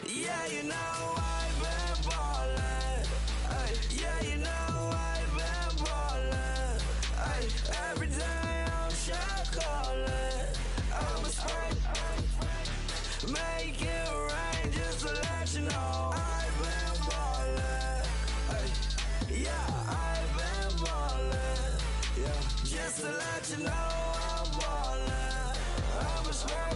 Yeah, you know I've been ballin'. Ay, yeah, you know I've been ballin'. Ay, every day I'm shot callin'. I'm a spray, make it rain just to let you know I've been ballin'. Ay, yeah, I've been ballin'. Yeah, just to let you know I'm ballin'. I'm a spray,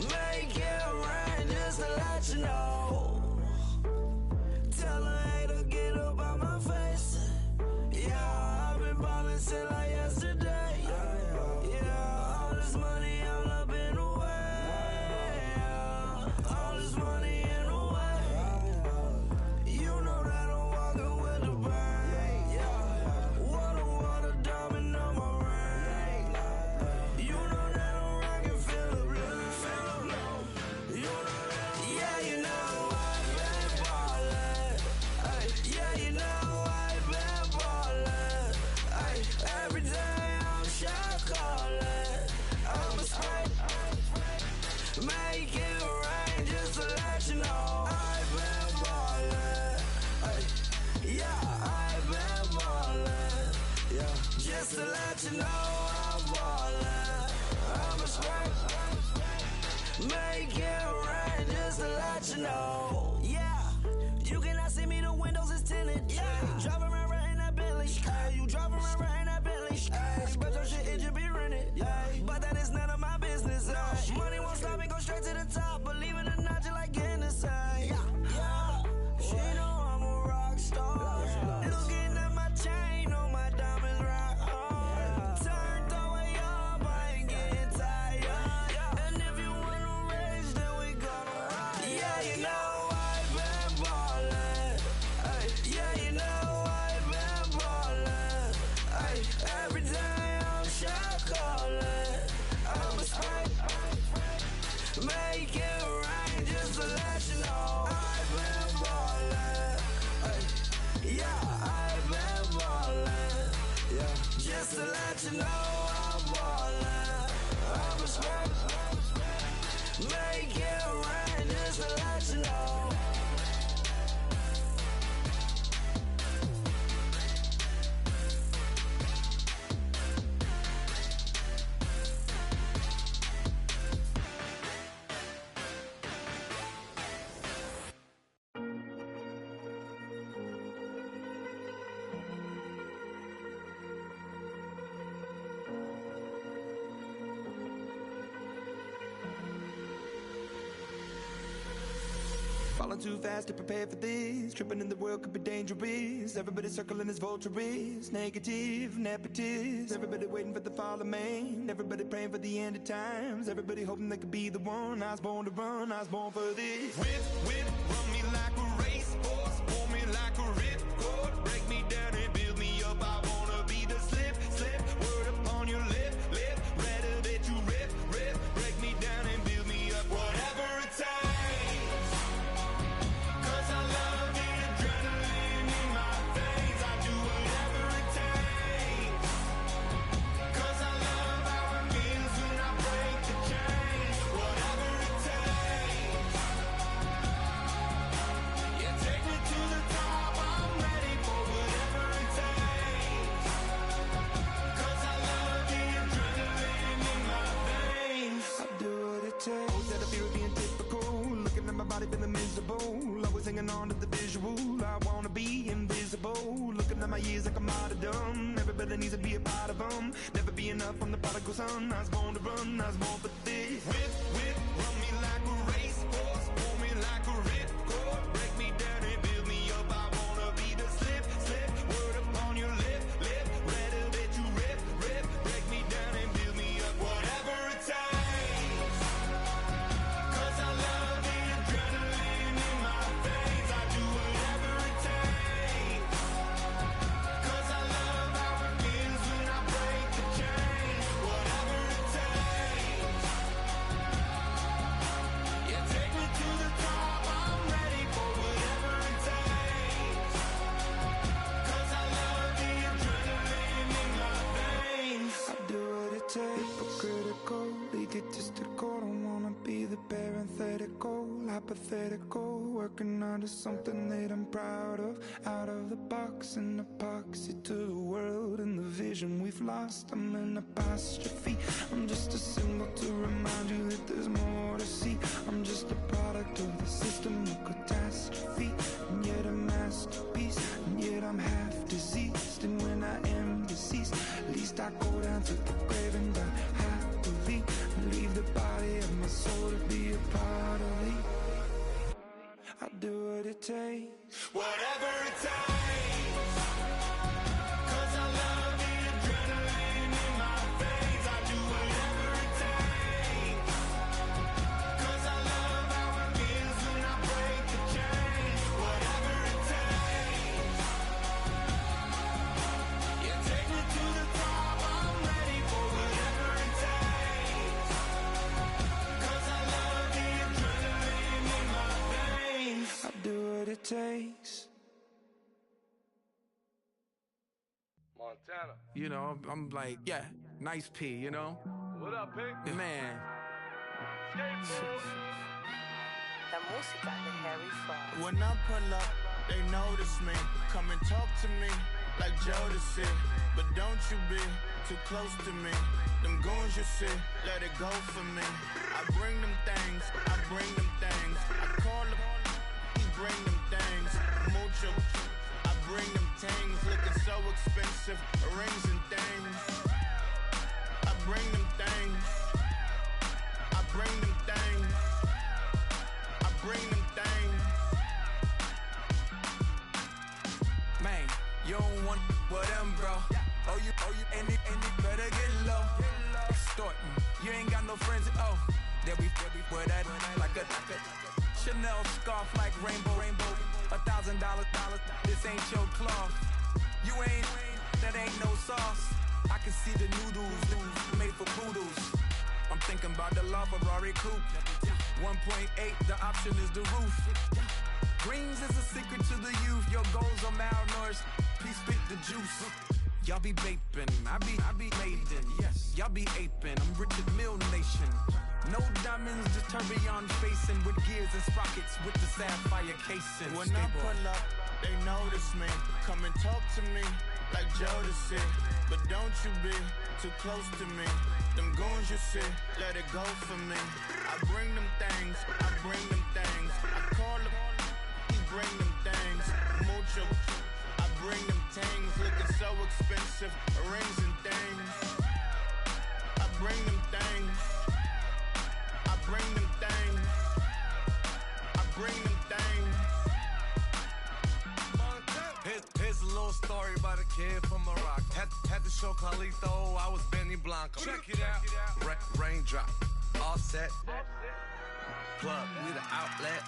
make it rain just to let you know. Tell a hater get up out my face. Yeah, I've been ballin' since like yesterday. Yeah, all this money all up in the way. All this money in the way. You know that I'm walking with the bank. Yeah, water diamond on my ring. You know that I'm rockin' feel the blue. You know that, yeah, you know I've been ballin'. Ay, yeah, you know I've been ballin'. Ay, every day I'm shot callin'. I'm a spray, make it rain just to let you know I've been ballin'. Ay, yeah, I've been ballin'. Yeah, just to let you know I'm ballin'. I'm a spray, make it rain just to let you know. Yeah, you cannot see me, the windows is tinted. Yeah, drive around right in that Bentley. Ay, you drive around right in that Bentley. Ay, but your shit, it just be rented. Yeah, but that is none of my business. Ay, money won't stop me, go straight to the top. Believe it or not, you like getting the same. Yeah, she know I'm a rock star. Looking at my chain, on my diamonds rock hard. Turned the way up, I ain't getting tired. And if you wanna race, then we gonna ride. Yeah, you know I've been ballin'. Ay, yeah, you know I've been ballin'. Ay, every day I'm shot callin'. I'm a spray, make it rain just to let you know I've been ballin'. Ay, yeah, I've been ballin'. Yeah, just to let you know I'm ballin'. I'm a spray, make it rain just to let you know. Falling too fast to prepare for this. Tripping in the world could be dangerous. Everybody circling as vultures. Negative, nepotist. Everybody waiting for the fall of man. Everybody praying for the end of times. Everybody hoping they could be the one. I was born to run, I was born for this. Whip, whip, run me like a racehorse. Pull me like a ripcord. Break me down and build me up. I wanna be the slip, slip. Word upon your lip, lip. Rather that you rip, rip. Break me down and build me up. Whatever it takes. Feeling miserable, always hanging on to the visual. I wanna be invisible, looking at my years like I'm out of dumb. Everybody needs to be a part of them. Never be enough from the prodigal son. I was born to run, I was born for this. Whip, whip, run me like a racehorse. Pull me like a ripcord. Break me down and build me up. I wanna be the slip, slip. Word upon your lip, lip. Rather that you rip, rip. Break me down and build me up. Whatever it takes. hypothetical, working onto something that I'm proud of. Out of the box, an epoxy to the world and the vision we've lost. I'm an apostrophe, I'm just a symbol to remind you that there's more to see. I'm just a product of the system of catastrophe, and yet a masterpiece, and yet I'm half diseased. And when I am deceased, at least I go down to the grave and die happily, and leave the body of my soul to be a part of me. I'll do what it takes, whatever it takes, 'cause I love the adrenaline in my veins. I do whatever it takes, 'cause I love how it feels when I break the chains. Whatever it takes, you take me to the top, I'm ready for whatever it takes, 'cause I love the adrenaline in my veins. I'll do what it takes. Montana. You know, I'm like, yeah, nice P, you know? What up, Pink? Man. Skateboard. La música de Harry Fraud. When I pull up, they notice me. Come and talk to me like Jodeci. But don't you be too close to me. Them goons you see, let it go for me. I bring them things, I bring them things. I call them, he bring them things. Mucho, I bring them things. Looking so expensive, rings and things. I bring them things. I bring them things. I bring them things. Man, you don't want with them, bro. Oh, you, and it better get low. Extorting, you ain't got no friends. Oh, they'll be with that like a Chanel scarf like rainbow. $1,000, this ain't your cloth. You ain't, that ain't no sauce. I can see the noodles made for poodles. I'm thinking about the LaFerrari coupe. 1.8, the option is the roof. Greens is a secret to the youth. Your goals are malnourished. Please spit the juice. Y'all be vaping, I be maiden. Yes, y'all be aping. I'm Richard Mill Nation. No diamonds, just tourbillon facing with gears and sprockets with the sapphire casing. When I pull up, they notice me. Come and talk to me like Jodeci. But don't you be too close to me. Them goons you see, let it go for me. I bring them things, I bring them things. I call them, he bring them things. Mucho, I bring them things. Looking so expensive, rings and things. I bring them things. I bring them things. I bring them things. Here's a little story about a kid from Morocco. Had to show Carlito I was Benny Blanco. Check it out. Raindrop, all set. Plug, need an outlet.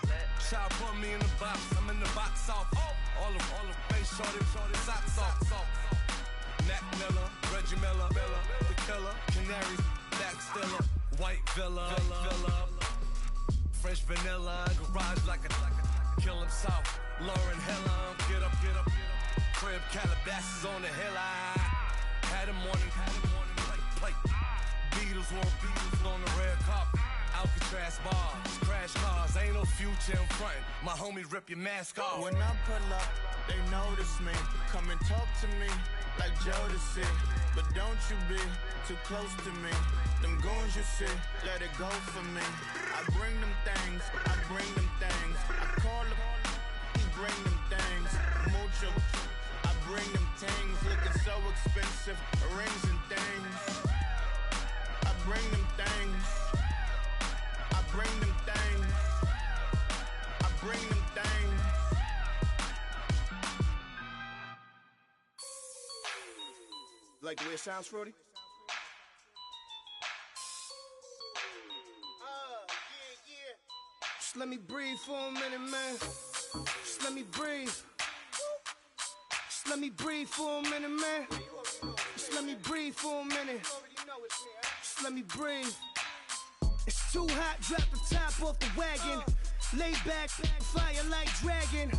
Child put me in the box, I'm in the box office. All the face shorty, socks off. Nat Miller, Reggie Miller, the killer, Canaries, back stiller, white villa, fresh vanilla, garage like a kill himself. Lauren Hill, get up. Crib Calabasas on the hill. I had him morning plate. Beatles on the red carpet. Alcatraz bars, crash cars, ain't no future in front. My homies rip your mask off. When I pull up, they notice me. Come and talk to me like Jodeci. But don't you be too close to me. Them goons you see, let it go for me. I bring them things, I bring them things. I call them, he bring them things. Mucho, I bring them things. Looking so expensive, rings and things. I bring them things. I bring them things. I bring them things. Like the way it sounds, Frody? Yeah. Just let me breathe for a minute, man. Just let me breathe. Just let me breathe for a minute, man. Just let me breathe for a minute. Just let me breathe. It's too hot, drop the top off the wagon. Lay back, fire like dragon.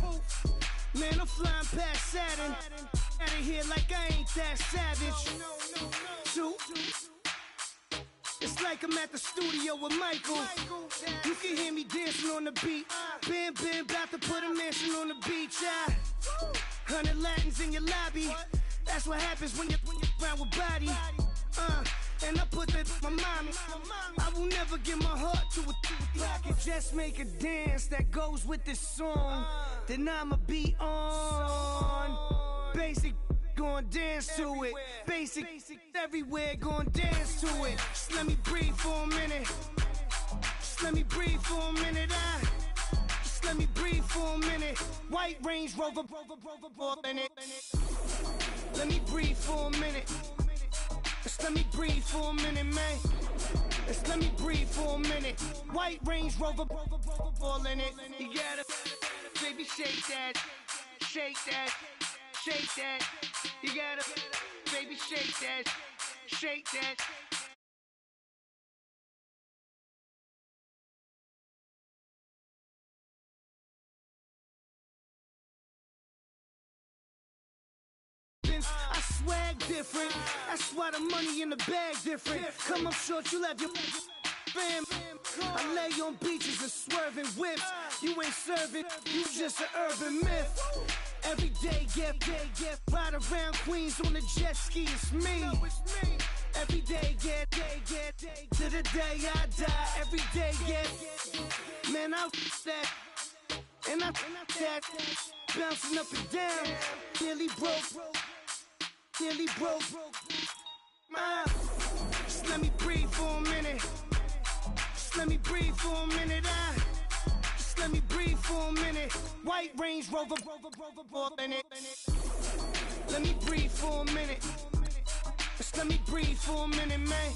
Man, I'm flying past Saturn. Out of here like I ain't that savage. Two. It's like I'm at the studio with Michael. You can hear me dancing on the beat. Bam, bam, about to put a mansion on the beach. 100 Latins in your lobby. That's what happens when you're around with body. And I put that my mommy. I will never give my heart to a if I could just make a dance that goes with this song, then I'ma be on. Basic, gon' dance to it. Basic, everywhere, gon' dance to it. Just let me breathe for a minute. Just let me breathe for a minute. Just let me breathe for a minute. White Range Rover, in it. Let me breathe for a minute. Just let me breathe for a minute, man. Just let me breathe for a minute. White Range Rover, all in it. You gotta, baby, shake that, shake that, shake that. You gotta, baby, shake that, shake that. I swag different. That's why the money in the bag different. Come up short, you have your fam. I lay on beaches and swerving whips. You ain't serving, you just an urban myth. Every day get ride around Queens on the jet ski. It's me. Every day get to the day I die. Every day get man out that and I that bouncing up and down. Nearly broke. Nearly broke. Just let me breathe for a minute. Just let me breathe for a minute. Just let me breathe for a minute. White Range Rover, in it. Let me breathe for a minute. Just let me breathe for a minute, man.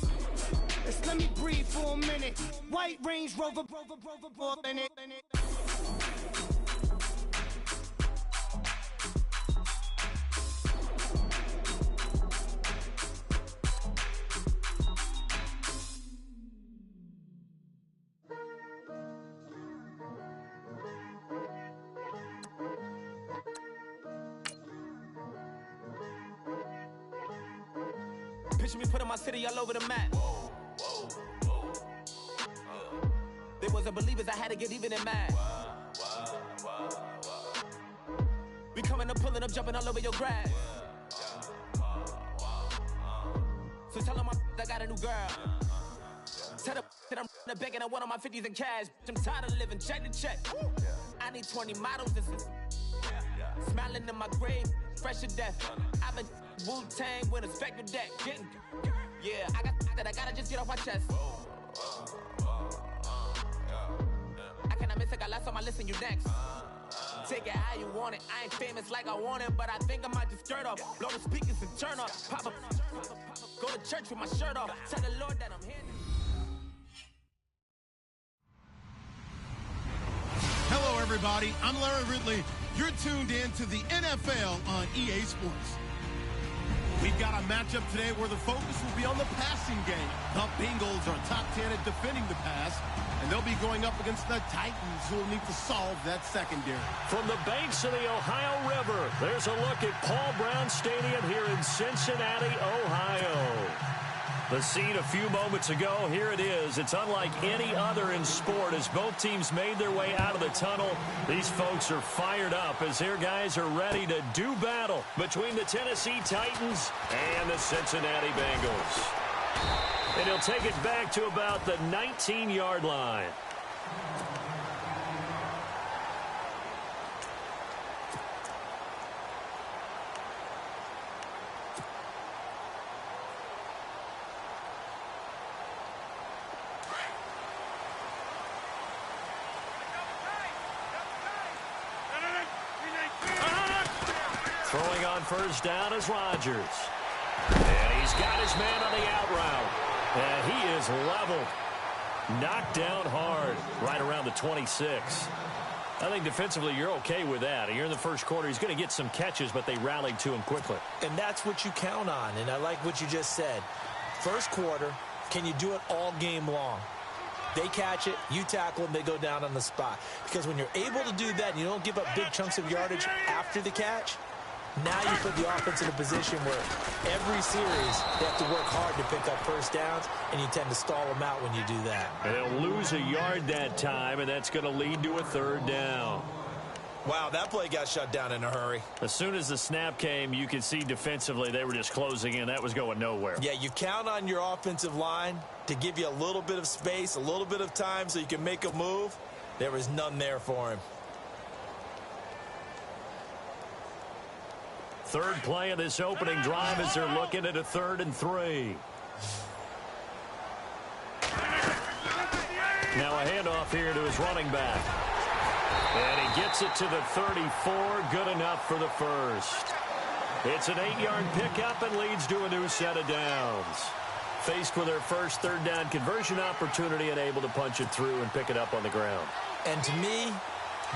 Just let me breathe for a minute. White Range Rover, in it. Picture me putting my city all over the map. They wasn't believers, I had to get even and mad. We coming up, pulling up, jumping all over your grass. So tell them I got a new girl. Tell them that I'm begging on one of my 50s in cash. I'm tired of living check to check. I need 20 models, this is smiling in my grave, fresh to death. I've been Wu-Tang with a spectre deck. Getting, yeah, I gotta just get off my chest. I cannot miss it, got last on my list and you next. Take it how you want it. I ain't famous like I want it, but I think I might just skirt off. Blow the speakers and turn up. Pop up. Go to church with my shirt off. Tell the Lord that I'm here. Hello, everybody. I'm Larry Ridley. You're tuned in to the NFL on EA Sports. We've got a matchup today where the focus will be on the passing game. The Bengals are top 10 at defending the pass, and they'll be going up against the Titans, who will need to solve that secondary. From the banks of the Ohio River, there's a look at Paul Brown Stadium here in Cincinnati, Ohio. The scene a few moments ago, here it is. It's unlike any other in sport as both teams made their way out of the tunnel. These folks are fired up as their guys are ready to do battle between the Tennessee Titans and the Cincinnati Bengals. And he'll take it back to about the 19-yard line. Throwing on first down is Rodgers. And he's got his man on the out route. And he is leveled. Knocked down hard right around the 26. I think defensively you're okay with that. You're in the first quarter. He's going to get some catches, but they rallied to him quickly. And that's what you count on. And I like what you just said. First quarter, can you do it all game long? They catch it, you tackle them, they go down on the spot. Because when you're able to do that and you don't give up big chunks of yardage after the catch, Now you put the offense in a position where every series they have to work hard to pick up first downs, and you tend to stall them out when you do that. And they'll lose a yard that time, and that's going to lead to a third down. Wow, that play got shut down in a hurry. As soon as the snap came, you could see defensively they were just closing in. That was going nowhere. Yeah, you count on your offensive line to give you a little bit of space, a little bit of time so you can make a move. There was none there for him. Third play of this opening drive as they're looking at a 3rd and 3. Now a handoff here to his running back. And he gets it to the 34. Good enough for the first. It's an 8-yard pickup and leads to a new set of downs. Faced with their first 3rd down conversion opportunity and able to punch it through and pick it up on the ground. And to me,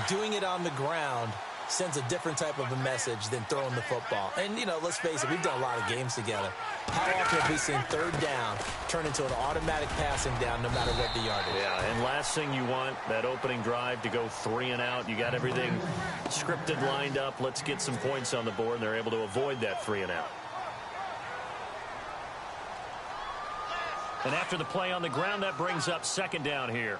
doing it on the ground sends a different type of a message than throwing the football. And, you know, let's face it, we've done a lot of games together. How often have we seen 3rd down turn into an automatic passing down no matter what the yardage? Yeah, and last thing you want, that opening drive to go 3 and out. You got everything scripted, lined up. Let's get some points on the board, and they're able to avoid that 3 and out. And after the play on the ground, that brings up 2nd down here.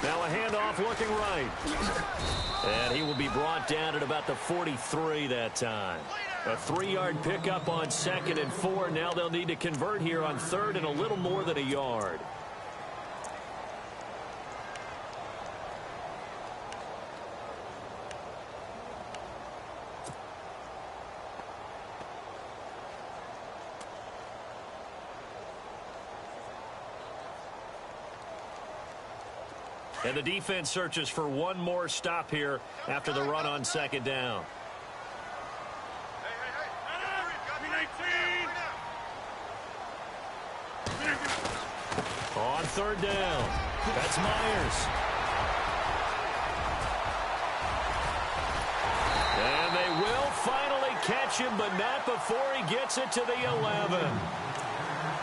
Now a handoff looking right. And he will be brought down at about the 43 that time. A 3-yard pickup on 2nd and 4. Now they'll need to convert here on 3rd and a little more than a yard. And the defense searches for one more stop here after the run on 2nd down. On 3rd down, that's Myers. And they will finally catch him, but not before he gets it to the 11.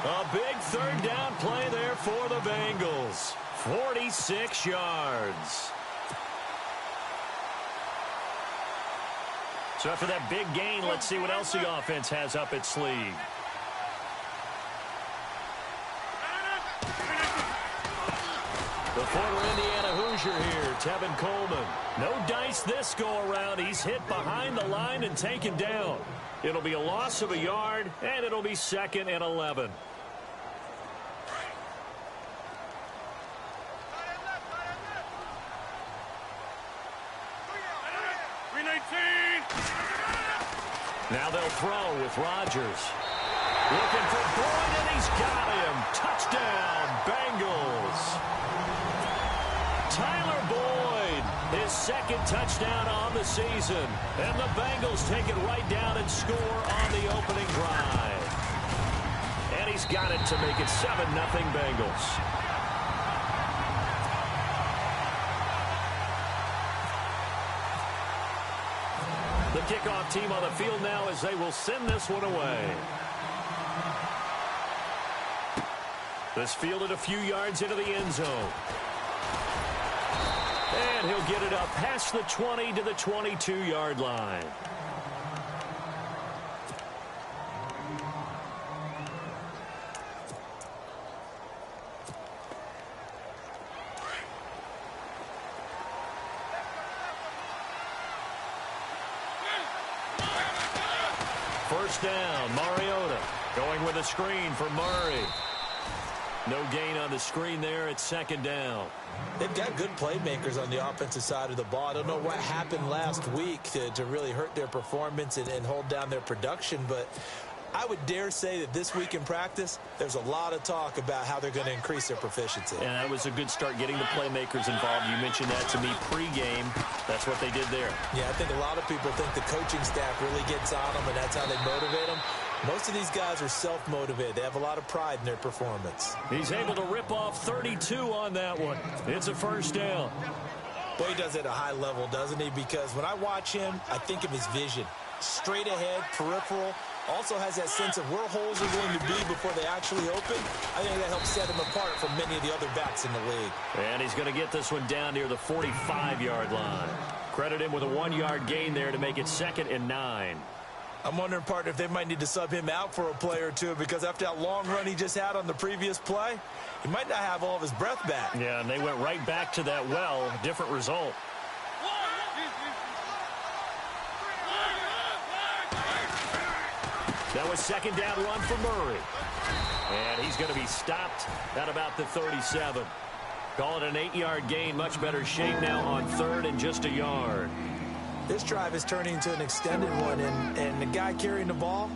A big 3rd down play there for the Bengals. 46 yards. So after that big gain, let's see what else the offense has up its sleeve. The former Indiana Hoosier here, Tevin Coleman. No dice this go-around. He's hit behind the line and taken down. It'll be a loss of a yard, and it'll be 2nd and 11. Now they'll throw with Rodgers. Looking for Boyd, and he's got him. Touchdown, Bengals. Tyler Boyd, his 2nd touchdown on the season. And the Bengals take it right down and score on the opening drive. And he's got it to make it 7-0 Bengals. The kickoff team on the field now as they will send this one away. This fielded a few yards into the end zone. And he'll get it up past the 20 to the 22-yard line. First down, Mariota going with a screen for Murray. No gain on the screen there at 2nd down. They've got good playmakers on the offensive side of the ball. I don't know what happened last week to really hurt their performance and hold down their production, but I would dare say that this week in practice, there's a lot of talk about how they're going to increase their proficiency. And that was a good start, getting the playmakers involved. You mentioned that to me pregame. That's what they did there. Yeah, I think a lot of people think the coaching staff really gets on them, and that's how they motivate them. Most of these guys are self-motivated. They have a lot of pride in their performance. He's able to rip off 32 on that one. It's a first down. Boy, he does it at a high level, doesn't he? Because when I watch him, I think of his vision. Straight ahead, peripheral, also has that sense of where holes are going to be before they actually open. I think that helps set him apart from many of the other backs in the league. And he's going to get this one down near the 45-yard line. Credit him with a 1-yard gain there to make it 2nd and 9. I'm wondering, partner, if they might need to sub him out for a play or two, because after that long run he just had on the previous play, he might not have all of his breath back. Yeah, and they went right back to that well. Different result. That was 2nd down run for Murray. And he's going to be stopped at about the 37. Call it an 8-yard gain. Much better shape now on 3rd and just a yard. This drive is turning into an extended one, and the guy carrying the ball,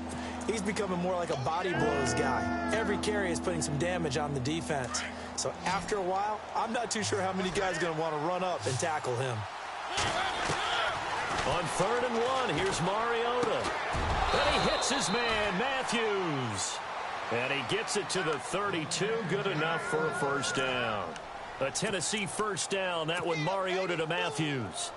he's becoming more like a body blows guy. Every carry is putting some damage on the defense. So after a while, I'm not too sure how many guys are going to want to run up and tackle him. On 3rd and 1, here's Mariota. And he hits his man, Matthews. And he gets it to the 32. Good enough for a first down. A Tennessee first down. That one, Mariota to Matthews.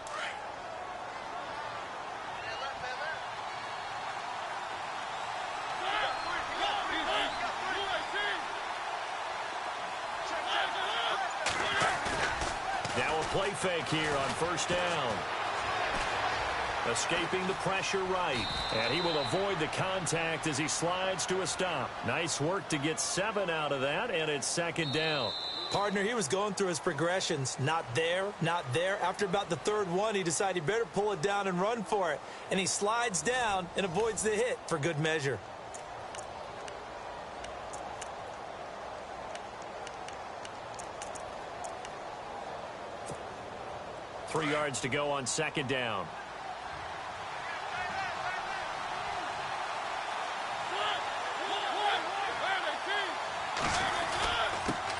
Now a play fake here on first down. Escaping the pressure right. And he will avoid the contact as he slides to a stop. Nice work to get 7 out of that, and it's 2nd down. Partner, he was going through his progressions. Not there, not there. After about the 3rd one, he decided he better pull it down and run for it. And he slides down and avoids the hit for good measure. Three yards to go on 2nd down.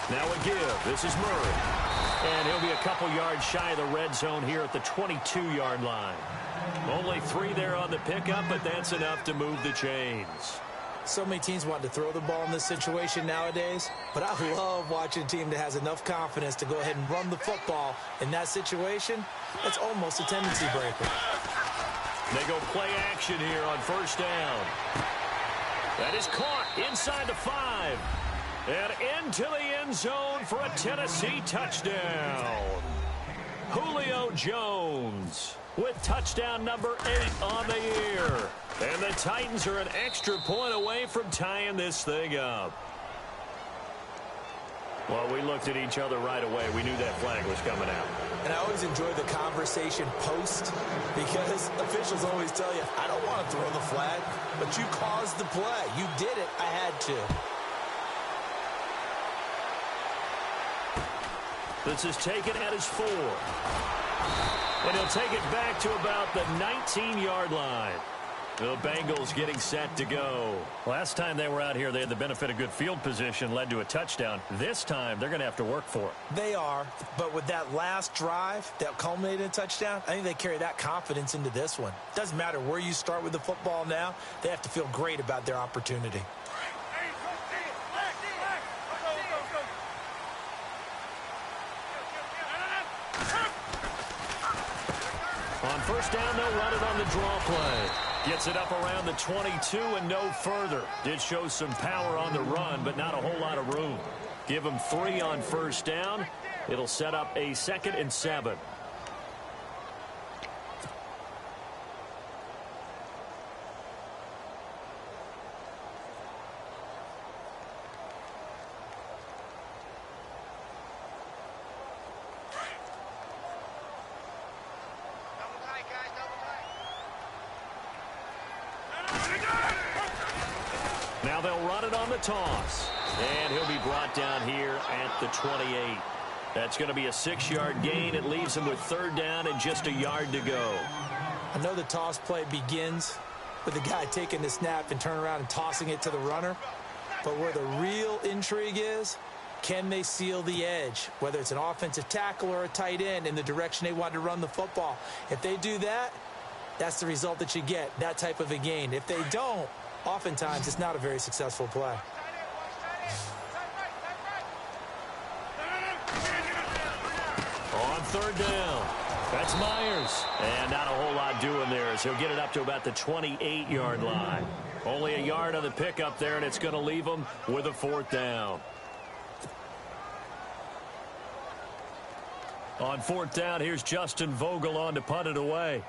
Now a give. This is Murray. And he'll be a couple yards shy of the red zone here at the 22-yard line. Only 3 there on the pickup, but that's enough to move the chains. So many teams want to throw the ball in this situation nowadays, but I love watching a team that has enough confidence to go ahead and run the football in that situation. That's almost a tendency breaker. They go play action here on first down. That is caught inside the 5. And into the end zone for a Tennessee touchdown. Julio Jones with touchdown number 8 on the year. And the Titans are an extra point away from tying this thing up. Well, we looked at each other right away. We knew that flag was coming out. And I always enjoy the conversation post, because officials always tell you, I don't want to throw the flag, but you caused the play. You did it. I had to. This is taken at his 4. And he'll take it back to about the 19-yard line. The Bengals getting set to go. Last time they were out here, they had the benefit of good field position, led to a touchdown. This time, they're going to have to work for it. They are, but with that last drive that culminated in a touchdown, I think they carry that confidence into this one. Doesn't matter where you start with the football now, they have to feel great about their opportunity. On first down, they'll run it on the draw play. Gets it up around the 22 and no further. Did show some power on the run, but not a whole lot of room. Give him 3 on first down. It'll set up a 2nd and 7. Now they'll run it on the toss. And he'll be brought down here at the 28. That's going to be a 6-yard gain. It leaves him with 3rd down and just a yard to go. I know the toss play begins with the guy taking the snap and turning around and tossing it to the runner. But where the real intrigue is, can they seal the edge, whether it's an offensive tackle or a tight end, in the direction they want to run the football? If they do that, that's the result that you get, that type of a gain. If they don't, oftentimes it's not a very successful play. On 3rd down, that's Myers. And not a whole lot doing there as he'll get it up to about the 28-yard line. Only a yard on the pickup there, and it's going to leave them with a 4th down. On 4th down, here's Justin Vogel on to punt it away.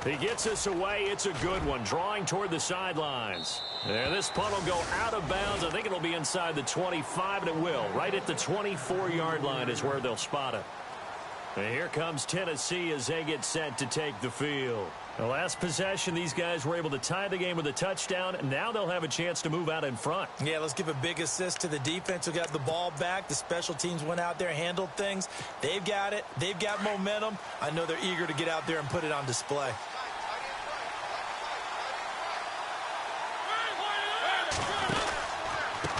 He gets us away. It's a good one. Drawing toward the sidelines. And this punt will go out of bounds. I think it'll be inside the 25, and it will. Right at the 24-yard line is where they'll spot it. And here comes Tennessee as they get set to take the field. The last possession, these guys were able to tie the game with a touchdown. Now they'll have a chance to move out in front. Yeah, let's give a big assist to the defense who got the ball back. The special teams went out there, handled things. They've got it. They've got momentum. I know they're eager to get out there and put it on display.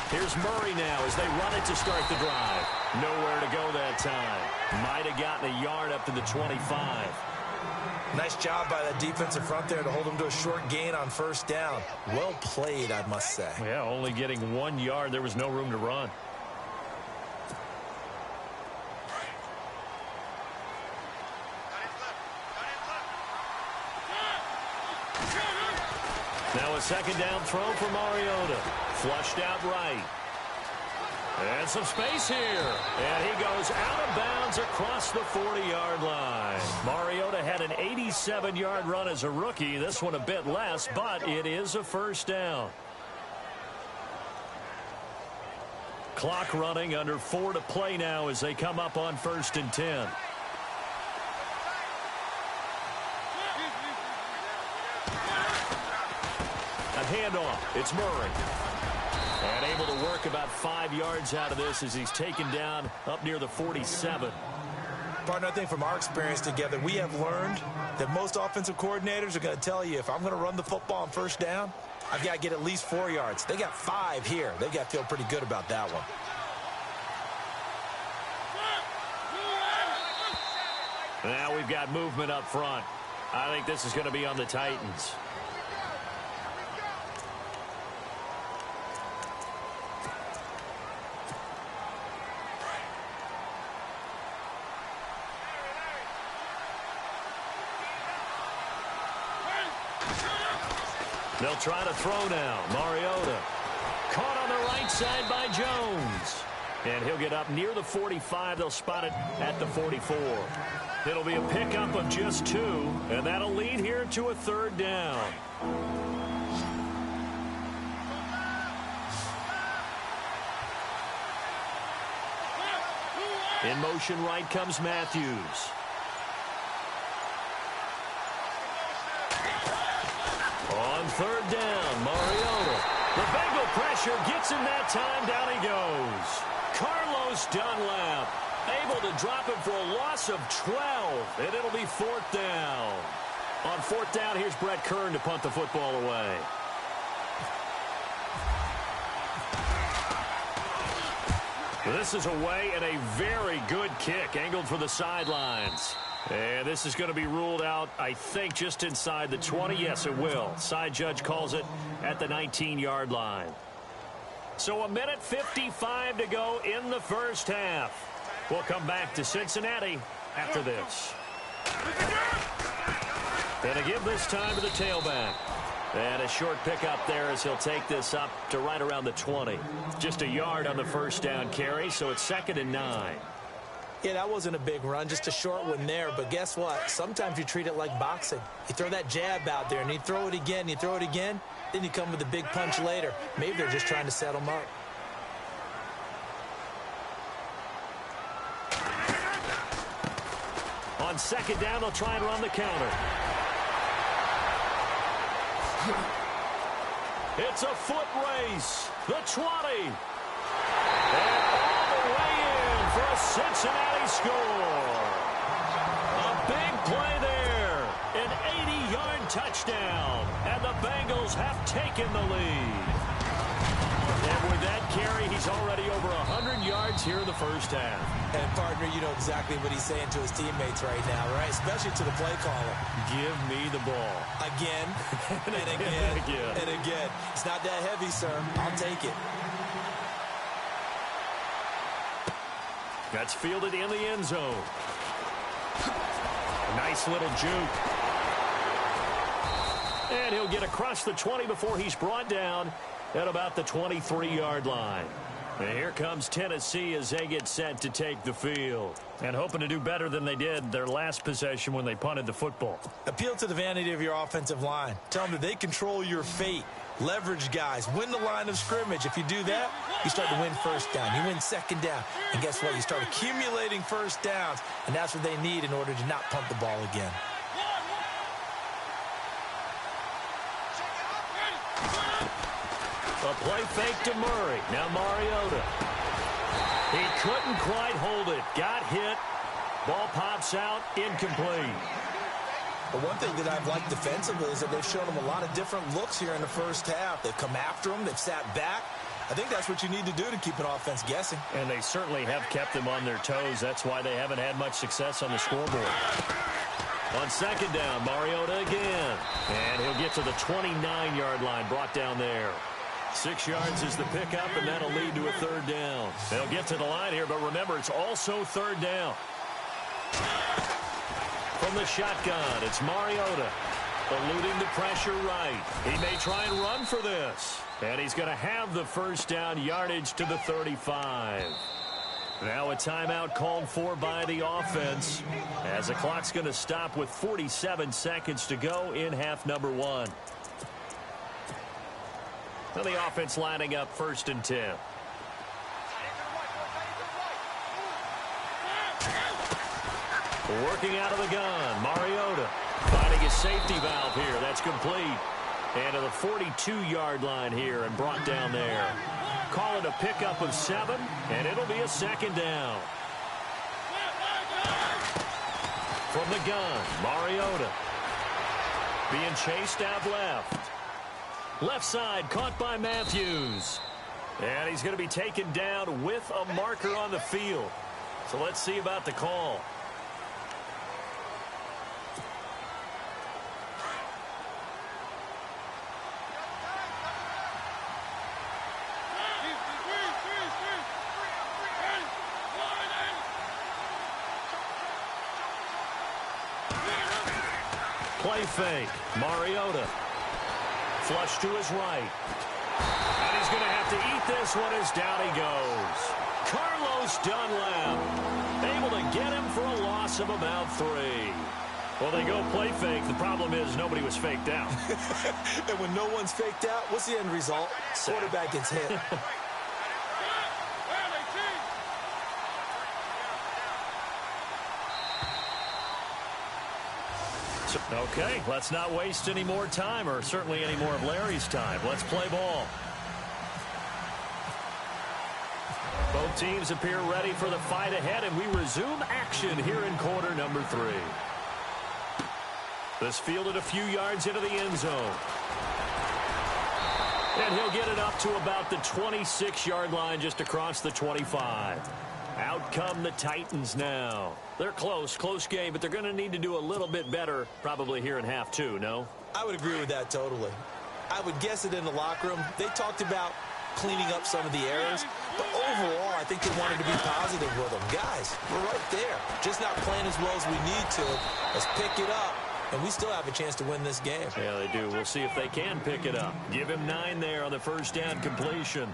Here's Murray now as they run it to start the drive. Nowhere to go that time. Might have gotten a yard up to the 25. Nice job by that defensive front there to hold them to a short gain on 1st down. Well played, I must say. Yeah, only getting 1 yard. There was no room to run. Now a 2nd down throw for Mariota. Flushed out right. And some space here. And he goes out of bounds across the 40-yard line. Mariota had an 87-yard run as a rookie. This one a bit less, but it is a 1st down. Clock running, under 4 to play now as they come up on 1st and 10. A handoff. It's Murray. And able to work about 5 yards out of this as he's taken down up near the 47. Partner, I think from our experience together, we have learned that most offensive coordinators are going to tell you, if I'm going to run the football on 1st down, I've got to get at least 4 yards. They got 5 here. They got to feel pretty good about that one. Now we've got movement up front. I think this is going to be on the Titans. They'll try to throw now. Mariota caught on the right side by Jones. And he'll get up near the 45. They'll spot it at the 44. It'll be a pickup of just 2, and that'll lead here to a 3rd down. In motion right comes Matthews. On 3rd down, Mariota. The Bengal pressure gets him that time. Down he goes. Carlos Dunlap able to drop him for a loss of 12, and it'll be 4th down. On 4th down, here's Brett Kern to punt the football away. This is away, and a very good kick angled for the sidelines. And this is going to be ruled out, I think, just inside the 20. Yes, it will. Side judge calls it at the 19-yard line. So 1:55 to go in the 1st half. We'll come back to Cincinnati after this. And a give this time to the tailback. And a short pickup there as he'll take this up to right around the 20. Just a yard on the 1st down carry, so it's 2nd and 9. Yeah, that wasn't a big run, just a short one there. But guess what? Sometimes you treat it like boxing. You throw that jab out there, and you throw it again, you throw it again, then you come with a big punch later. Maybe they're just trying to set him up. On 2nd down, they'll try and run the counter. It's a foot race. The 20. And all the way in for a Cincinnati score. A big play there. An 80-yard touchdown. And the Bengals have taken the lead. And with that carry, he's already over 100 yards here in the 1st half. And, partner, you know exactly what he's saying to his teammates right now, right? Especially to the play caller. Give me the ball. Again, and again, and again. It's not that heavy, sir. I'll take it. That's fielded in the end zone. Nice little juke. And he'll get across the 20 before he's brought down at about the 23-yard line. And here comes Tennessee as they get set to take the field. And hoping to do better than they did their last possession when they punted the football. Appeal to the vanity of your offensive line. Tell them that they control your fate. Leverage guys. Win the line of scrimmage. If you do that, you start to win first down. You win second down. And guess what? You start accumulating first downs. And that's what they need in order to not punt the ball again. A play fake to Murray. Now Mariota. He couldn't quite hold it. Got hit. Ball pops out. Incomplete. But one thing that I've liked defensively is that they've shown them a lot of different looks here in the first half. They've come after them. They've sat back. I think that's what you need to do to keep an offense guessing. And they certainly have kept them on their toes. That's why they haven't had much success on the scoreboard. On second down, Mariota again. And he'll get to the 29-yard line, brought down there. 6 yards is the pickup, and that'll lead to a third down. They'll get to the line here, but remember, it's also third down. From the shotgun, it's Mariota. Eluding the pressure right. He may try and run for this. And he's going to have the first down, yardage to the 35. Now a timeout called for by the offense, as the clock's going to stop with 47 seconds to go in half number 1. Now the offense lining up 1st and 10. Working out of the gun, Mariota finding his safety valve here. That's complete. And to the 42-yard line here and brought down there. Call it a pickup of 7, and it'll be a second down. From the gun, Mariota being chased out left. Left side caught by Matthews. And he's going to be taken down with a marker on the field. So let's see about the call. Play fake. Mariota. Flush to his right. And he's going to have to eat this one as down he goes. Carlos Dunlap able to get him for a loss of about 3. Well, they go play fake. The problem is nobody was faked out. And when no one's faked out, what's the end result? Quarterback gets hit. Okay, let's not waste any more time, or certainly any more of Larry's time. Let's play ball. Both teams appear ready for the fight ahead, and we resume action here in quarter number 3. This fielded a few yards into the end zone. And he'll get it up to about the 26-yard line, just across the 25. Out come the Titans now. They're close game, but they're going to need to do a little bit better probably here in half 2, no? I would agree with that totally. I would guess it in the locker room. They talked about cleaning up some of the errors, but overall, I think they wanted to be positive with them. Guys, we're right there. Just not playing as well as we need to. Let's pick it up, and we still have a chance to win this game. Yeah, they do. We'll see if they can pick it up. Give him 9 there on the first down completion.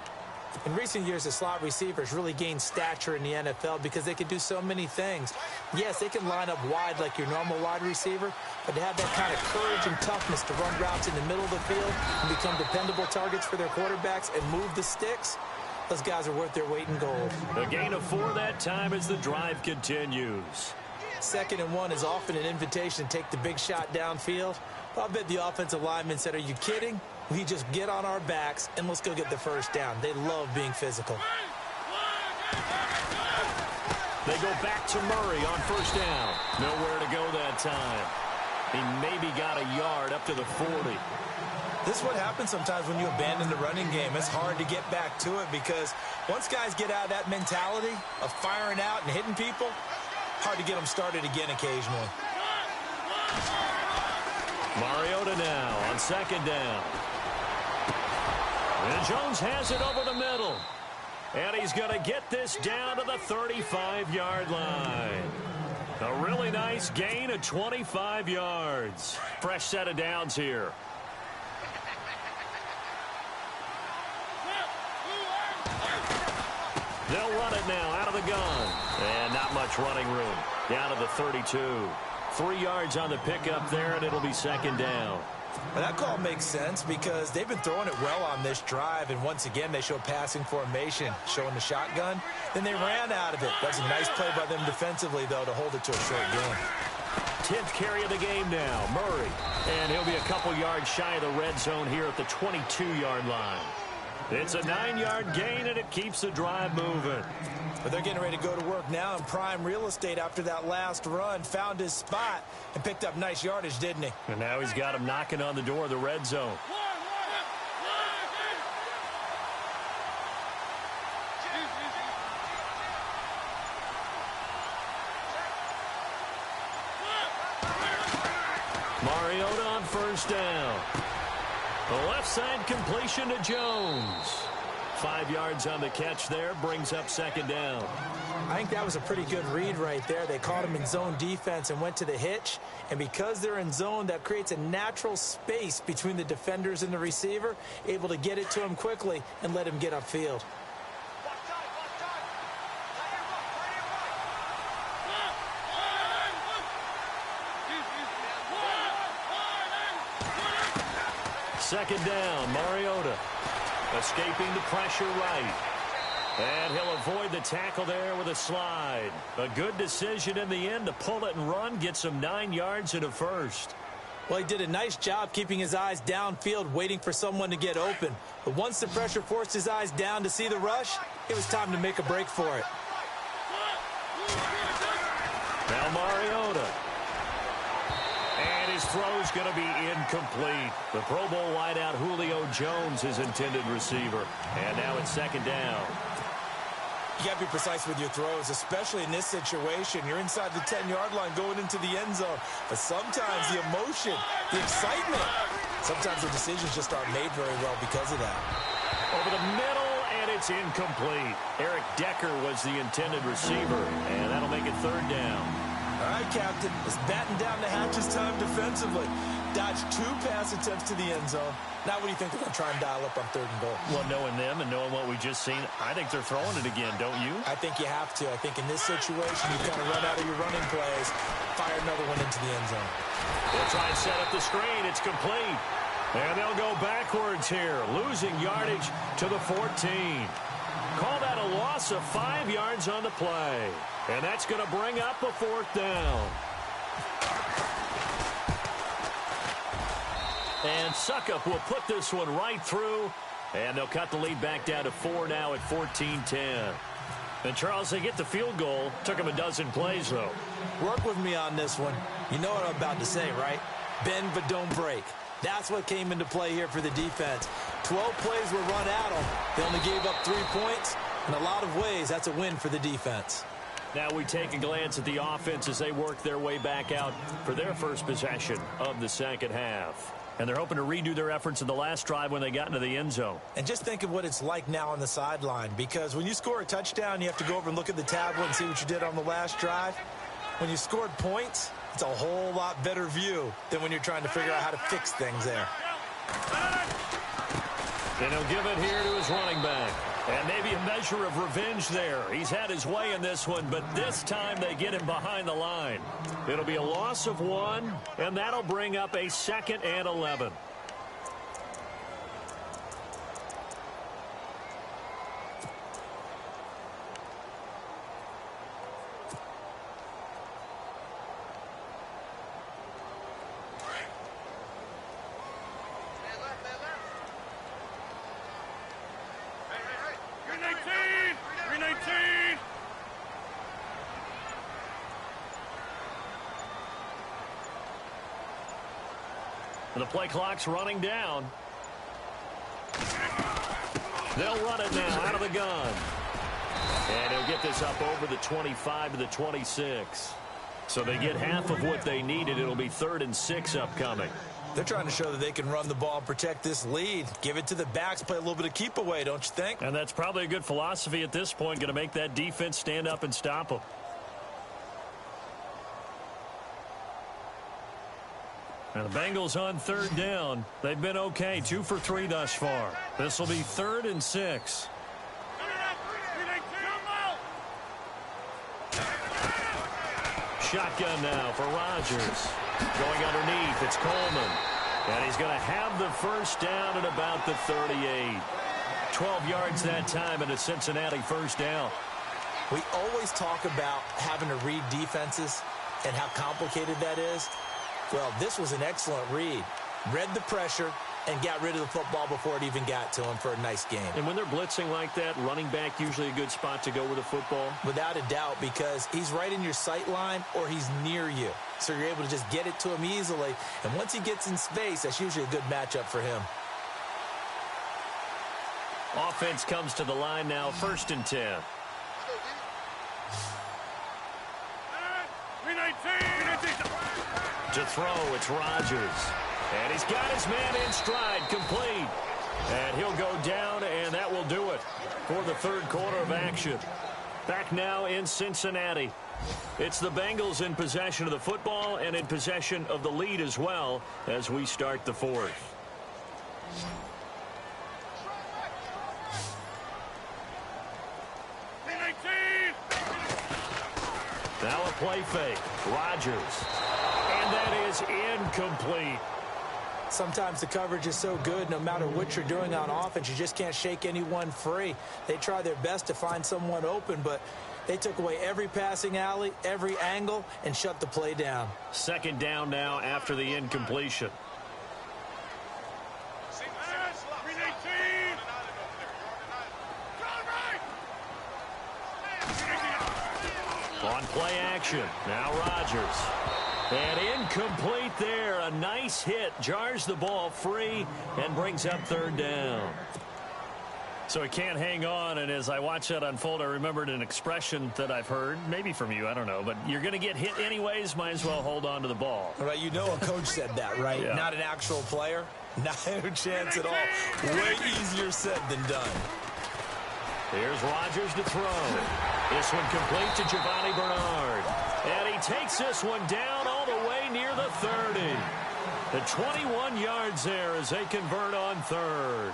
In recent years, the slot receivers really gained stature in the NFL because they can do so many things. Yes, they can line up wide like your normal wide receiver, but to have that kind of courage and toughness to run routes in the middle of the field and become dependable targets for their quarterbacks and move the sticks, those guys are worth their weight in gold. A gain of 4 that time as the drive continues. 2nd and 1 is often an invitation to take the big shot downfield. I'll bet the offensive lineman said, "Are you kidding? We just get on our backs and let's go get the first down." They love being physical. They go back to Murray on first down. Nowhere to go that time. He maybe got a yard up to the 40. This is what happens sometimes when you abandon the running game. It's hard to get back to it because once guys get out of that mentality of firing out and hitting people, hard to get them started again occasionally. Mariota now on second down. And Jones has it over the middle. And he's going to get this down to the 35-yard line. A really nice gain of 25 yards. Fresh set of downs here. They'll run it now out of the gun. And not much running room. Down to the 32. 3 yards on the pickup there, and it'll be second down. Well, that call makes sense because they've been throwing it well on this drive, and once again they show passing formation, showing the shotgun. Then they ran out of it. That's a nice play by them defensively, though, to hold it to a short game. 10th carry of the game now, Murray. And he'll be a couple yards shy of the red zone here at the 22-yard line. It's a 9-yard gain, and it keeps the drive moving. But they're getting ready to go to work now in prime real estate after that last run. Found his spot and picked up nice yardage, didn't he? And now he's got him knocking on the door of the red zone. Mariota on first down. The left side completion to Jones. 5 yards on the catch there, brings up second down. I think that was a pretty good read right there. They caught him in zone defense and went to the hitch. And because they're in zone, that creates a natural space between the defenders and the receiver, able to get it to him quickly and let him get upfield. Second down, Mariota. Escaping the pressure right. And he'll avoid the tackle there with a slide. A good decision in the end to pull it and run, get some 9 yards and a first. Well, he did a nice job keeping his eyes downfield, waiting for someone to get open. But once the pressure forced his eyes down to see the rush, it was time to make a break for it. Now Mariota. And his throw's going to be incomplete. The Pro Bowl wideout Julio Jones, his intended receiver. And now it's second down. You got to be precise with your throws, especially in this situation. You're inside the 10-yard line going into the end zone. But sometimes the emotion, the excitement, sometimes the decisions just aren't made very well because of that. Over the middle, and it's incomplete. Eric Decker was the intended receiver, and that'll make it third down. All right, Captain. It's batten down the hatches time defensively. Dodged 2 pass attempts to the end zone. Now what do you think they're going to try and dial up on third and goal? Well, knowing them and knowing what we just seen, I think they're throwing it again, don't you? I think you have to. I think in this situation, you kind of run out of your running plays, fire another one into the end zone. They'll try and set up the screen. It's complete. And they'll go backwards here, losing yardage to the 14. Call that a loss of 5 yards on the play. And that's going to bring up a fourth down. And Suckup will put this one right through. And they'll cut the lead back down to 4 now at 14-10. And, Charles, they get the field goal. Took them a dozen plays, though. Work with me on this one. You know what I'm about to say, right? Bend but don't break. That's what came into play here for the defense. 12 plays were run at them. They only gave up 3 points. In a lot of ways, that's a win for the defense. Now we take a glance at the offense as they work their way back out for their first possession of the second half. And they're hoping to redo their efforts in the last drive when they got into the end zone. And just think of what it's like now on the sideline, because when you score a touchdown, you have to go over and look at the tablet and see what you did on the last drive. When you scored points, it's a whole lot better view than when you're trying to figure out how to fix things there. And he'll give it here to his running back. And maybe a measure of revenge there. He's had his way in this one, but this time they get him behind the line. It'll be a loss of 1, and that'll bring up a 2nd and 11. The play clock's running down. They'll run it now out of the gun. And he'll get this up over the 25 to the 26. So they get half of what they needed. It'll be 3rd and 6 upcoming. They're trying to show that they can run the ball and protect this lead. Give it to the backs, play a little bit of keep away, don't you think? And that's probably a good philosophy at this point, going to make that defense stand up and stop them. And the Bengals on third down. They've been okay, 2 for 3 thus far. This will be 3rd and 6. Shotgun now for Rodgers. Going underneath, it's Coleman. And he's going to have the first down at about the 38. 12 yards that time and a Cincinnati first down. We always talk about having to read defenses and how complicated that is. Well, this was an excellent read. Read the pressure and got rid of the football before it even got to him for a nice game. And when they're blitzing like that, running back usually a good spot to go with the football? Without a doubt, because he's right in your sight line or he's near you. So you're able to just get it to him easily. And once he gets in space, that's usually a good matchup for him. Offense comes to the line now, 1st and 10. To throw, it's Rodgers. And he's got his man in stride, complete. And he'll go down, and that will do it for the 3rd quarter of action. Back now in Cincinnati. It's the Bengals in possession of the football and in possession of the lead as well as we start the 4th. Now a play fake. Rodgers. And that is incomplete. Sometimes the coverage is so good, no matter what you're doing on offense, you just can't shake anyone free. They try their best to find someone open, but they took away every passing alley, every angle, and shut the play down. 2nd down now after the incompletion. On play action, now Rodgers. And incomplete there. A nice hit. Jars the ball free and brings up 3rd down. So he can't hang on, and as I watch that unfold, I remembered an expression that I've heard, maybe from you, I don't know, but you're going to get hit anyways, might as well hold on to the ball. Right, you know a coach said that, right? Yeah. Not an actual player. Not a chance at all. Way easier said than done. Here's Rodgers to throw. This one complete to Giovanni Bernard. And he takes this one down all the way near the 30. The 21 yards there as they convert on 3rd.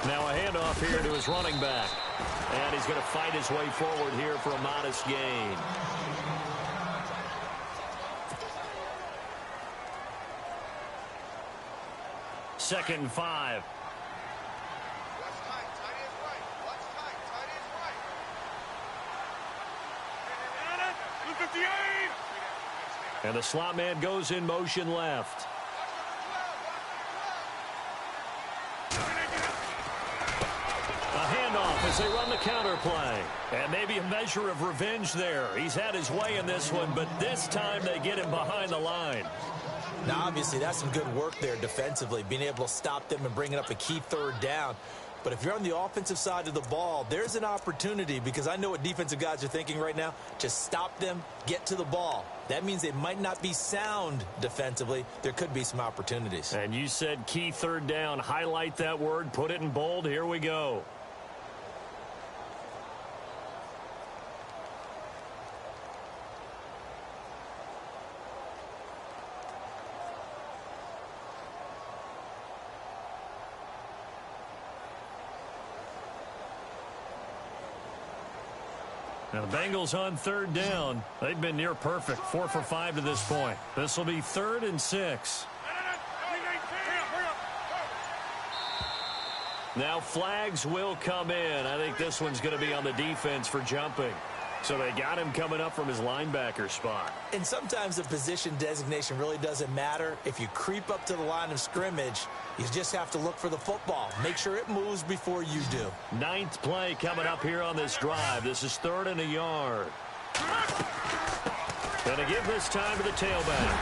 Now a handoff here to his running back. And he's going to fight his way forward here for a modest gain. Second and 5. And the slot man goes in motion left. A handoff as they run the counter play. And maybe a measure of revenge there. He's had his way in this one, but this time they get him behind the line. Now, obviously, that's some good work there defensively, being able to stop them and bringing up a key 3rd down. But if you're on the offensive side of the ball, there's an opportunity, because I know what defensive guys are thinking right now. Just stop them, get to the ball. That means they might not be sound defensively. There could be some opportunities. And you said key 3rd down. Highlight that word, put it in bold. Here we go. Now the Bengals on 3rd down. They've been near perfect, 4 for 5 to this point. This will be 3rd and 6. Now flags will come in. I think this one's going to be on the defense for jumping. So they got him coming up from his linebacker spot. And sometimes the position designation really doesn't matter. If you creep up to the line of scrimmage, you just have to look for the football. Make sure it moves before you do. 9th play coming up here on this drive. This is 3rd and a yard. Going to give this time to the tailback.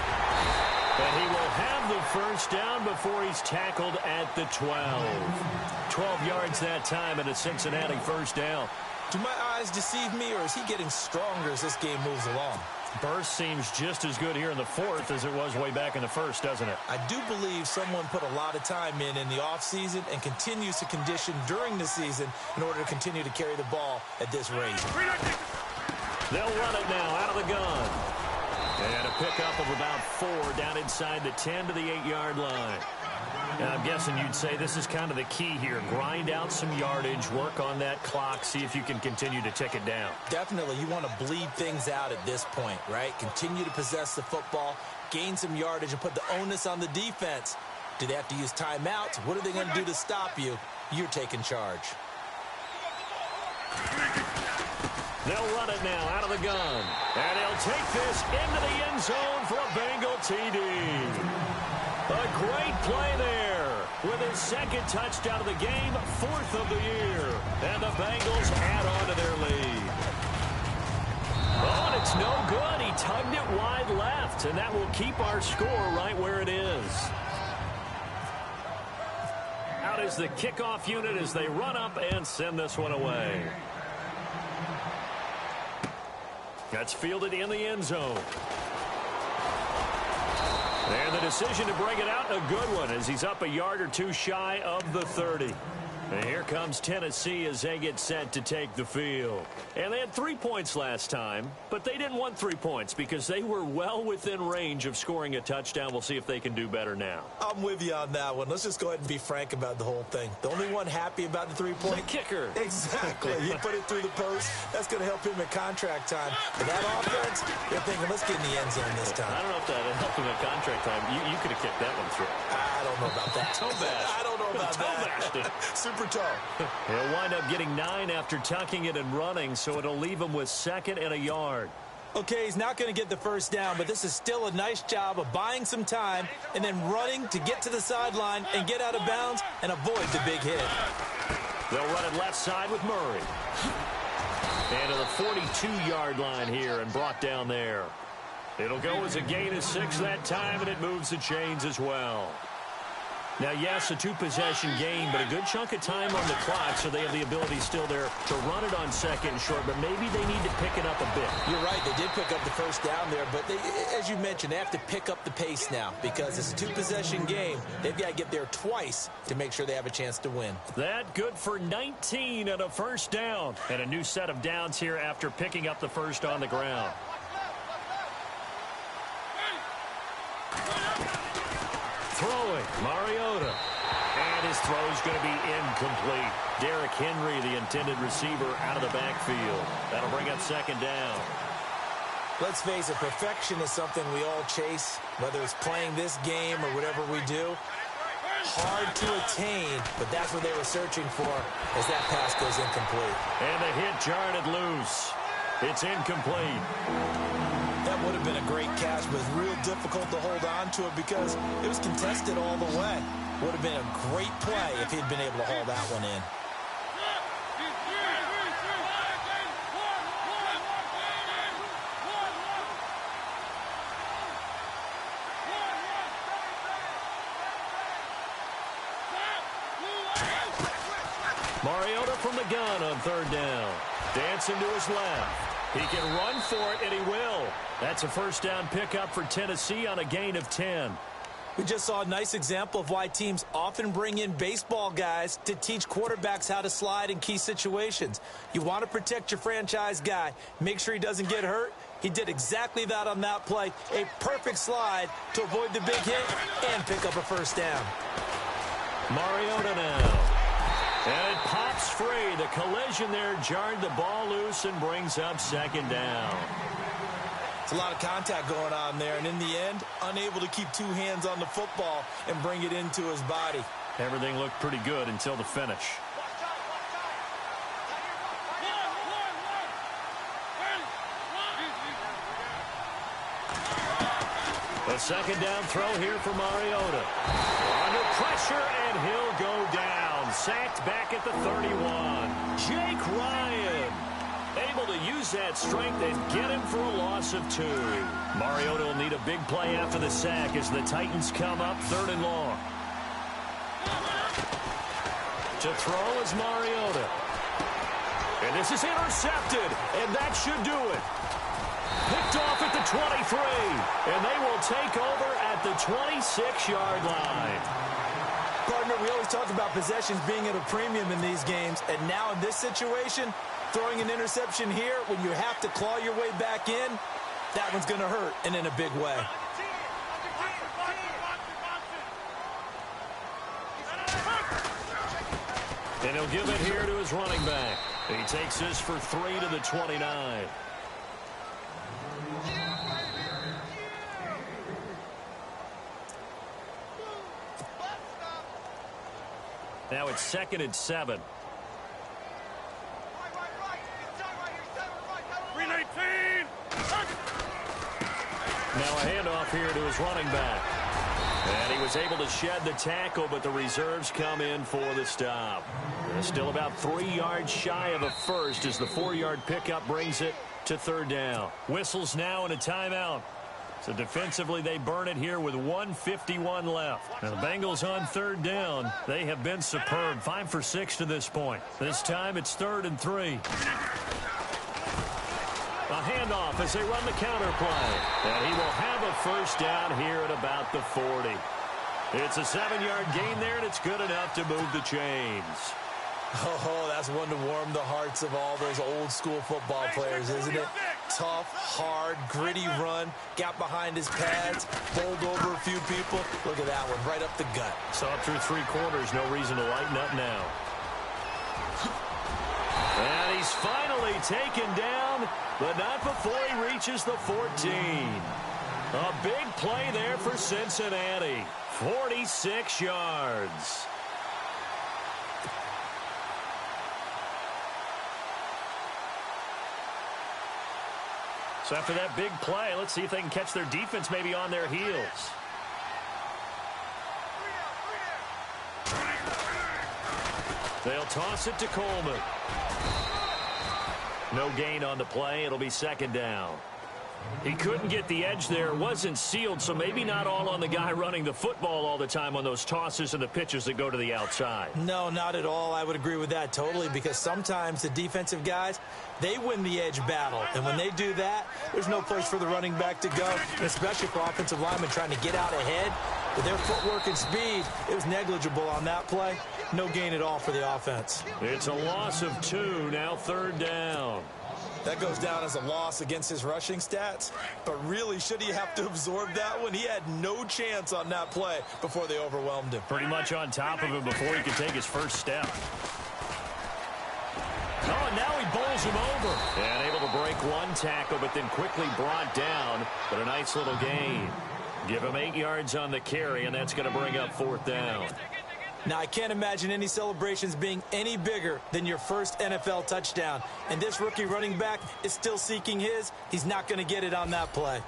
And he will have the first down before he's tackled at the 12. 12 yards that time and a Cincinnati first down. Do my eyes deceive me, or is he getting stronger as this game moves along? Burst seems just as good here in the fourth as it was way back in the first, doesn't it? I do believe someone put a lot of time in the offseason and continues to condition during the season in order to continue to carry the ball at this rate. They'll run it now out of the gun. And a pickup of about 4 down inside the 10 to the 8-yard line. And I'm guessing you'd say this is kind of the key here. Grind out some yardage, work on that clock, see if you can continue to tick it down. Definitely. You want to bleed things out at this point, right? Continue to possess the football, gain some yardage, and put the onus on the defense. Do they have to use timeouts? What are they going to do to stop you? You're taking charge. They'll run it now out of the gun. And he'll take this into the end zone for a Bengal TD. A great play there with his second touchdown of the game, 4th of the year. And the Bengals add on to their lead. Oh, and it's no good. He tugged it wide left, and that will keep our score right where it is. Out is the kickoff unit as they run up and send this one away. That's fielded in the end zone. And the decision to bring it out, a good one, as he's up a yard or two shy of the 30. And here comes Tennessee as they get set to take the field. And they had 3 points last time, but they didn't want 3 points because they were well within range of scoring a touchdown. We'll see if they can do better now. I'm with you on that one. Let's just go ahead and be frank about the whole thing. The only one happy about the 3-point. The kicker. Exactly. You put it through the post. That's going to help him at contract time. But that offense, they're thinking, let's get in the end zone this time. I don't know if that helped him at contract time. You could have kicked that one through. I don't know about that. Toe bash. I don't know about that. Super toe. He'll wind up getting 9 after tucking it and running, so it'll leave him with 2nd and a yard. Okay, he's not going to get the first down, but this is still a nice job of buying some time and then running to get to the sideline and get out of bounds and avoid the big hit. They'll run it left side with Murray. And to the 42-yard line here and brought down there. It'll go as a gain of 6 that time, and it moves the chains as well. Now, yes, a 2-possession game, but a good chunk of time on the clock, so they have the ability still there to run it on 2nd and short, but maybe they need to pick it up a bit. You're right. They did pick up the first down there, but they, as you mentioned, they have to pick up the pace now because it's a 2-possession game. They've got to get there twice to make sure they have a chance to win. That good for 19 and a first down. And a new set of downs here after picking up the first on the ground. Throwing, Mariota. And his throw is going to be incomplete. Derrick Henry, the intended receiver, out of the backfield. That'll bring up 2nd down. Let's face it, perfection is something we all chase, whether it's playing this game or whatever we do. Hard to attain, but that's what they were searching for as that pass goes incomplete. And the hit jarred it loose. It's incomplete. That would have been a great catch, but it's real difficult to hold on to it because it was contested all the way. Would have been a great play if he'd been able to haul that one in. Mariota from the gun on 3rd down. Dancing to his left. He can run for it, and he will. That's a first down pickup for Tennessee on a gain of 10. We just saw a nice example of why teams often bring in baseball guys to teach quarterbacks how to slide in key situations. You want to protect your franchise guy. Make sure he doesn't get hurt. He did exactly that on that play. A perfect slide to avoid the big hit and pick up a first down. Mariota now. And it pops free. The collision there jarred the ball loose and brings up 2nd down. It's a lot of contact going on there, and in the end, unable to keep 2 hands on the football and bring it into his body. Everything looked pretty good until the finish. A 2nd down throw here for Mariota. Under pressure, and he'll go down. Sacked back at the 31. Jake Ryan. Able to use that strength and get him for a loss of 2. Mariota will need a big play after the sack as the Titans come up 3rd and long. To throw is Mariota. And this is intercepted, and that should do it. Picked off at the 23, and they will take over at the 26-yard line. Partner, we always talk about possessions being at a premium in these games, and now in this situation, throwing an interception here when you have to claw your way back in, that one's going to hurt, and in a big way. And he'll give it here to his running back. He takes this for 3 to the 29. Now it's 2nd and 7. Now a handoff here to his running back. And he was able to shed the tackle, but the reserves come in for the stop. Still about 3 yards shy of a first as the 4-yard pickup brings it to 3rd down. Whistles now and a timeout. So defensively, they burn it here with 1:51 left. Now the Bengals on 3rd down. They have been superb, 5 for 6 to this point. This time it's 3rd and 3. A handoff as they run the counter play. And he will have a first down here at about the 40. It's a 7-yard gain there, and it's good enough to move the chains. Oh, that's one to warm the hearts of all those old-school football players, isn't it? Tough, hard, gritty run. Got behind his pads, bowled over a few people. Look at that one, right up the gut. So up through 3 quarters, no reason to lighten up now. And he's finally taken down, but not before he reaches the 14. A big play there for Cincinnati. 46 yards. So after that big play, let's see if they can catch their defense maybe on their heels. They'll toss it to Coleman. No gain on the play. It'll be 2nd down. He couldn't get the edge there. It wasn't sealed, so maybe not all on the guy running the football all the time on those tosses and the pitches that go to the outside. No, not at all. I would agree with that totally, because sometimes the defensive guys, they win the edge battle. And when they do that, there's no place for the running back to go, especially for offensive linemen trying to get out ahead. With their footwork and speed, it was negligible on that play. No gain at all for the offense. It's a loss of 2, now 3rd down. That goes down as a loss against his rushing stats, but really, should he have to absorb that one? He had no chance on that play before they overwhelmed him. Pretty much on top of him before he could take his first step. Oh, and now he bowls him over. And able to break 1 tackle, but then quickly brought down. But a nice little gain. Give him 8 yards on the carry, and that's going to bring up 4th down. Now, I can't imagine any celebrations being any bigger than your first NFL touchdown. And this rookie running back is still seeking his. He's not going to get it on that play.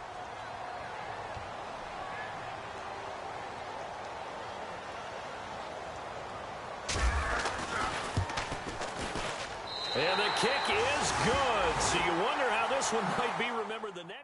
And the kick is good. So you wonder how this one might be remembered the next.